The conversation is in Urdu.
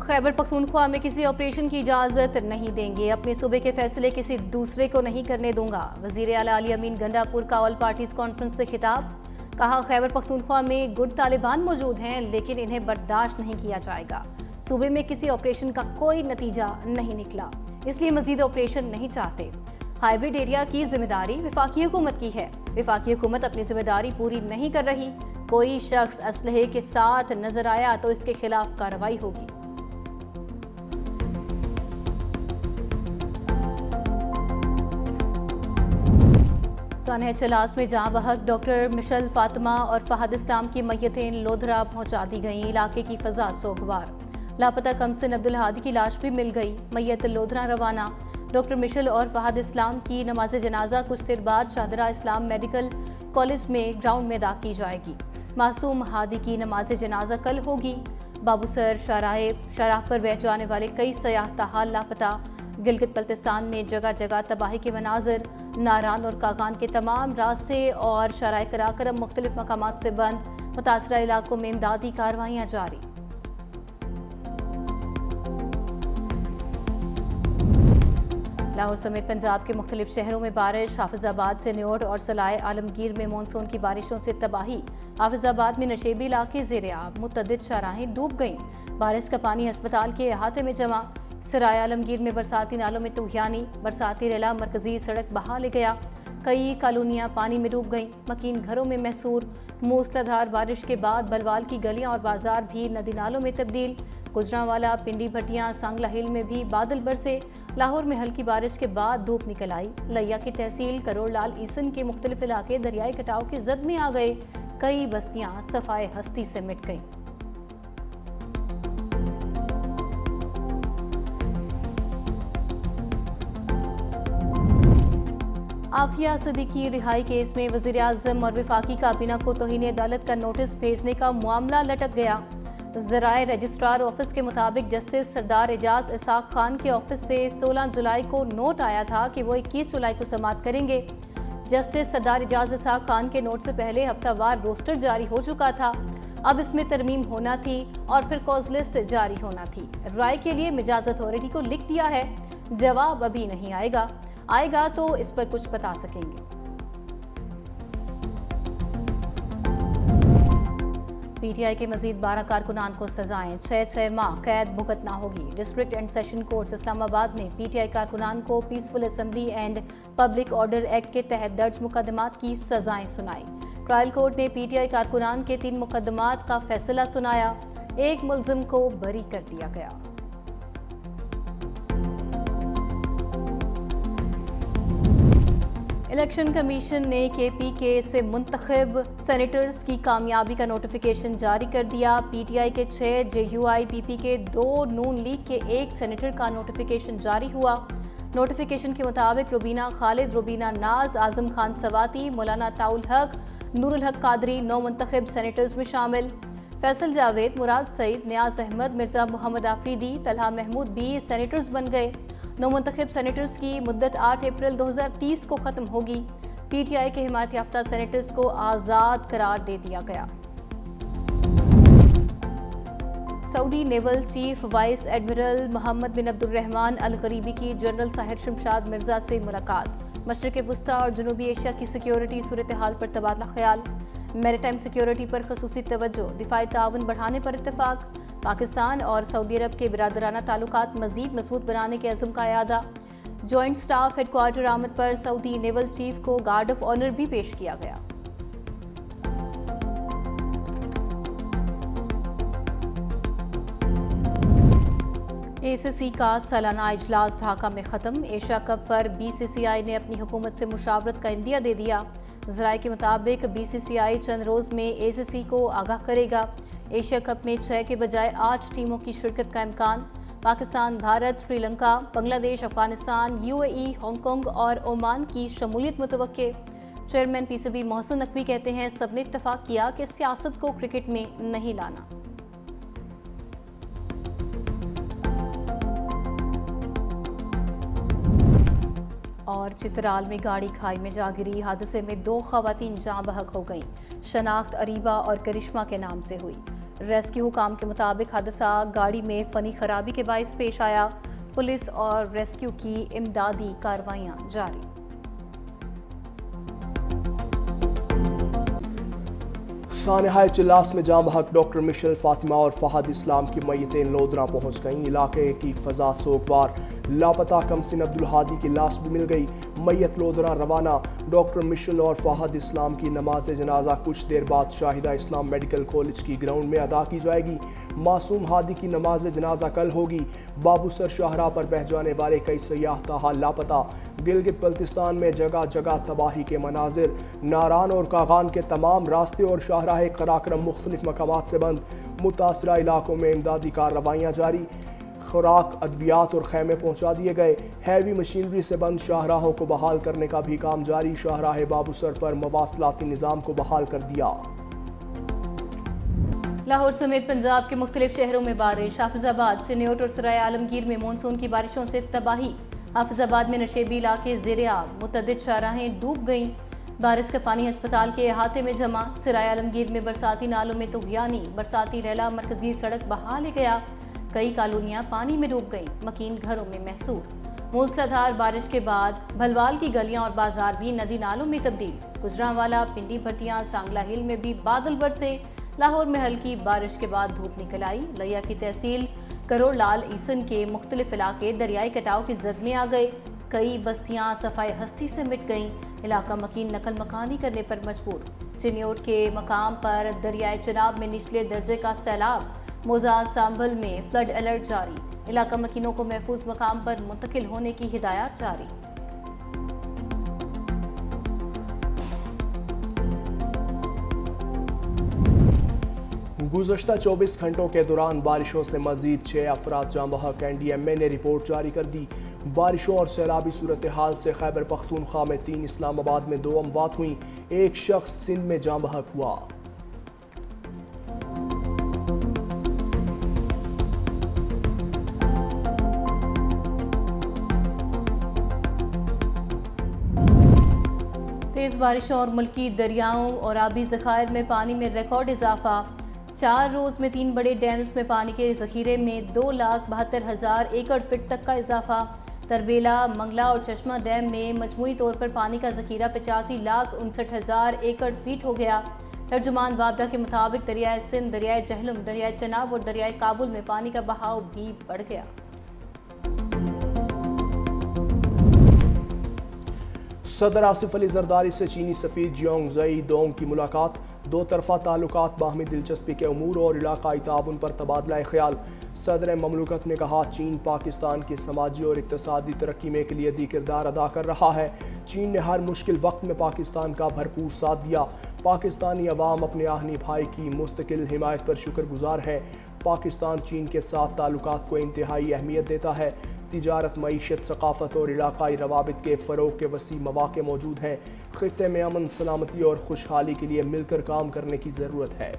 خیبر پختونخوا میں کسی آپریشن کی اجازت نہیں دیں گے، اپنے صوبے کے فیصلے کسی دوسرے کو نہیں کرنے دوں گا۔ وزیر اعلیٰ علی امین گنڈا پور کا آل پارٹیز کانفرنس سے خطاب، کہا خیبر پختونخوا میں گڈ طالبان موجود ہیں لیکن انہیں برداشت نہیں کیا جائے گا۔ صوبے میں کسی آپریشن کا کوئی نتیجہ نہیں نکلا، اس لیے مزید آپریشن نہیں چاہتے۔ ہائیبریڈ ایریا کی ذمہ داری وفاقی حکومت کی ہے، وفاقی حکومت اپنی ذمہ داری پوری نہیں کر رہی۔ کوئی شخص اسلحے کے ساتھ نظر آیا تو اس کے خلاف کارروائی ہوگی۔ سانحہ چلاس میں جاں بحق ڈاکٹر مشل فاطمہ اور فہد اسلام کی میتیں لودھرا پہنچا دی گئیں، علاقے کی فضا سوگوار۔ لاپتہ کمسن عبدالہادی کی لاش بھی مل گئی، میت لودھرا روانہ۔ ڈاکٹر مشل اور فہد اسلام کی نماز جنازہ کچھ دیر بعد شاہدرہ اسلام میڈیکل کالج میں گراؤنڈ میں ادا کی جائے گی۔ معصوم ہادی کی نماز جنازہ کل ہوگی۔ بابوسر شاہراہ پر بہہ جانے والے کئی سیاح تاحال لاپتہ۔ گلگت بلتستان میں جگہ جگہ تباہی کے مناظر، ناران اور کاغان کے تمام راستے اور شارع کراکرم مختلف مقامات سے بند، متاثرہ علاقوں میں امدادی کارروائیاں جاری۔ لاہور سمیت پنجاب کے مختلف شہروں میں بارش، حافظ آباد سے نیوڈ اور سلائے عالمگیر میں مونسون کی بارشوں سے تباہی۔ حافظ آباد میں نشیبی علاقے زیر آب، متعدد شاہراہیں ڈوب گئیں، بارش کا پانی ہسپتال کے احاطے میں جمع۔ سرائے عالمگیر میں برساتی نالوں میں طغیانی، برساتی ریلا مرکزی سڑک بہا لے گیا، کئی کالونیاں پانی میں ڈوب گئیں، مکین گھروں میں محصور۔ موسلادھار بارش کے بعد بلوال کی گلیاں اور بازار بھی ندی نالوں میں تبدیل۔ گجرانوالا، پنڈی بھٹیاں، سانگلہ ہل میں بھی بادل برسے۔ لاہور میں ہلکی بارش کے بعد دھوپ نکل آئی۔ لیا کی تحصیل کروڑ لال ایسن کے مختلف علاقے دریائے کٹاؤ کی زد میں آ گئے، کئی بستیاں صفائے ہستی سے مٹ گئیں۔ عافیہ صدیقی رہائی کیس میں وزیر اعظم اور وفاقی کابینہ کو توہین عدالت کا نوٹس بھیجنے کا معاملہ لٹک گیا۔ ذرائع رجسٹرار آفس کے مطابق جسٹس سردار اعجاز اسحاق خان کے آفس سے 16 جولائی کو نوٹ آیا تھا کہ وہ 21 جولائی کو سماعت کریں گے۔ جسٹس سردار اعجاز اسحاق خان کے نوٹ سے پہلے ہفتہ وار روسٹر جاری ہو چکا تھا، اب اس میں ترمیم ہونا تھی اور پھر کاز لسٹ جاری ہونا تھی۔ رائے کے لیے مجاز اتھارٹی کو لکھ دیا ہے، جواب ابھی نہیں آئے گا تو اس پر کچھ بتا سکیں گے۔ پی ٹی آئی کے مزید 12 کارکنان کو سزائیں، 6 ماہ قید بھگتنا ہوگی۔ ڈسٹرکٹ اینڈ سیشن کورٹس اسلام آباد نے پی ٹی آئی کارکنان کو peaceful assembly and public order act کے تحت درج مقدمات کی سزائیں سنائی۔ ٹرائل کورٹ نے پی ٹی آئی کارکنان کے 3 مقدمات کا فیصلہ سنایا، ایک ملزم کو بری کر دیا گیا۔ الیکشن کمیشن نے کے پی کے سے منتخب سینیٹرز کی کامیابی کا نوٹیفیکیشن جاری کر دیا۔ پی ٹی آئی کے 6، جے یو آئی پی پی کے 2، نون لیگ کے 1 سینیٹر کا نوٹیفیکیشن جاری ہوا۔ نوٹیفیکیشن کے مطابق روبینہ خالد، روبینہ ناز، اعظم خان سواتی، مولانا طاء الحق، نور الحق قادری نو منتخب سینیٹرز میں شامل۔ فیصل جاوید، مراد سعید، نیاز احمد، مرزا محمد آفریدی، طلحہ محمود بھی سینیٹرز بن گئے۔ نو منتخب سینیٹرز کی مدت 8 اپریل 2030 کو ختم ہوگی۔ پی ٹی آئی کے حمایت یافتہ سینیٹرز کو آزاد قرار دے دیا گیا۔ سعودی نیول چیف وائس ایڈمرل محمد بن عبد الرحمن الغریبی کی جنرل ساحر شمشاد مرزا سے ملاقات۔ مشرق وسطی اور جنوبی ایشیا کی سیکیورٹی صورتحال پر تبادلہ خیال۔ میری ٹائم سیکیورٹی پر خصوصی توجہ، دفاعی تعاون بڑھانے پر اتفاق۔ پاکستان اور سعودی عرب کے برادرانہ تعلقات مزید مضبوط بنانے کے عزم کا اعادہ۔ جوائنٹ سٹاف ہیڈ کوارٹر آمد پر سعودی نیول چیف کو گارڈ آف آنر بھی پیش کیا گیا۔ اے سی سی کا سالانہ اجلاس ڈھاکہ میں ختم۔ ایشیا کپ پر بی سی سی آئی نے اپنی حکومت سے مشاورت کا عندیہ دے دیا۔ ذرائع کے مطابق بی سی سی آئی چند روز میں اے سی سی کو آگاہ کرے گا۔ ایشیا کپ میں 6 کے بجائے 8 ٹیموں کی شرکت کا امکان۔ پاکستان، بھارت، سری لنکا، بنگلہ دیش، Afghanistan, you a E, Hong Kong اور عمان کی شمولیت متوقع۔ Chairman P C B Mohsin Naqvi کہتے ہیں سب نے اتفاق کیا کہ سیاست کو کرکٹ میں نہیں لانا۔ اور چترال میں گاڑی کھائی میں جا گری، حادثے میں 2 خواتین جاں بحق ہو گئیں۔ شناخت اریبہ اور کرشمہ کے نام سے ہوئی۔ ریسکیو حکام کے مطابق حادثہ گاڑی میں فنی خرابی کے باعث پیش آیا۔ پولیس اور ریسکیو کی امدادی کارروائیاں جاری۔ سانحہ چلاس میں جاں بحق ڈاکٹر مشل فاطمہ اور فہد اسلام کی میتیں لودھرا پہنچ گئیں۔ علاقے کی فضا سوگوار، لاپتہ کمسن عبدالہادی کی لاش بھی مل گئی۔ میت لودھرا روانہ۔ ڈاکٹر مشل اور فہد اسلام کی نماز جنازہ کچھ دیر بعد شاہدہ اسلام میڈیکل کالج کی گراؤنڈ میں ادا کی جائے گی۔ معصوم ہادی کی نماز جنازہ کل ہوگی۔ بابو سر شاہراہ پر بہہ جانے والے کئی سیاح تاحال لاپتہ۔ گلگت بلتستان میں جگہ جگہ تباہی کے مناظر۔ ناران اور کاغان کے تمام راستے اور شاہراہ قراقرم مختلف مقامات سے بند۔ متاثرہ علاقوں میں امدادی کارروائیاں جاری۔ خوراک، ادویات اور خیمے پہنچا دیے گئے۔ ہیوی مشینری سے بند شاہراہوں کو بحال کرنے کا بھی کام جاری۔ شاہراہ بابو سر پر مواصلاتی نظام کو بحال کر دیا۔ لاہور سمیت پنجاب کے مختلف شہروں میں بارش۔ حافظ آباد، چنیوٹ اور سرائے عالمگیر میں مونسون کی بارشوں سے تباہی۔ حافظ آباد میں نشیبی علاقے زیر آب، متعدد شاہراہیں ڈوب گئیں۔ بارش کا پانی ہسپتال کے احاطے میں جمع۔ سرائے عالمگیر میں برساتی نالوں میں طغیانی، برساتی ریلا مرکزی سڑک بہا لے گیا۔ کئی کالونیاں پانی میں ڈوب گئیں، مکین گھروں میں محصور۔ موسلادھار بارش کے بعد بھلوال کی گلیاں اور بازار بھی ندی نالوں میں تبدیل۔ گجرانوالا، پنڈی بھٹیاں، سانگلہ ہل میں بھی بادل برسے۔ لاہور میں ہلکی بارش کے بعد دھوپ نکل آئی۔ لیا کی تحصیل کروڑ لال ایسن کے مختلف علاقے دریائے کٹاؤ کی زد میں آ گئے۔ کئی بستیاں صفائے ہستی سے مٹ گئیں۔ علاقہ مکین نقل مکانی کرنے پر مجبور۔ چنیوٹ کے مقام پر دریائے چناب میں نچلے درجے کا سیلاب۔ موزہ سانبھل میں فلڈ الرٹ جاری۔ علاقہ مکینوں کو محفوظ مقام پر منتقل ہونے کی ہدایات جاری۔ گزشتہ 24 گھنٹوں کے دوران بارشوں سے مزید 6 افراد جاں بحق۔ NDMA نے رپورٹ جاری کر دی۔ بارشوں اور سیلابی صورتحال سے خیبر پختونخوا میں 3، اسلام آباد میں 2 اموات ہوئیں، ایک شخص سندھ میں جاں بحق ہوا۔ تیز بارشوں اور ملکی دریاؤں اور آبی ذخائر میں پانی میں ریکارڈ اضافہ۔ 4 روز میں 3 بڑے ڈیمز میں پانی کے ذخیرے میں 2,72,000 ایکڑ فٹ تک کا اضافہ۔ تربیلا، منگلا اور چشمہ ڈیم میں مجموعی طور پر پانی کا ذخیرہ 85,59,000 ایکڑ فیٹ ہو گیا۔ ترجمان وابڈا کے مطابق دریائے سندھ، دریائے جہلم، دریائے چناب اور دریائے کابل میں پانی کا بہاؤ بھی بڑھ گیا۔ صدر آصف علی زرداری سے چینی سفیر جیونگ زئی دونگ کی ملاقات۔ دو طرفہ تعلقات، باہمی دلچسپی کے امور اور علاقائی تعاون پر تبادلہ خیال۔ صدر مملکت نے کہا چین پاکستان کی سماجی اور اقتصادی ترقی میں کلیدی کردار ادا کر رہا ہے۔ چین نے ہر مشکل وقت میں پاکستان کا بھرپور ساتھ دیا۔ پاکستانی عوام اپنے آہنی بھائی کی مستقل حمایت پر شکر گزار ہیں۔ پاکستان چین کے ساتھ تعلقات کو انتہائی اہمیت دیتا ہے۔ تجارت، معیشت، ثقافت اور علاقائی روابط کے فروغ کے وسیع مواقع موجود ہیں۔ خطے میں امن، سلامتی اور خوشحالی کے لیے مل کر کام کرنے کی ضرورت ہے۔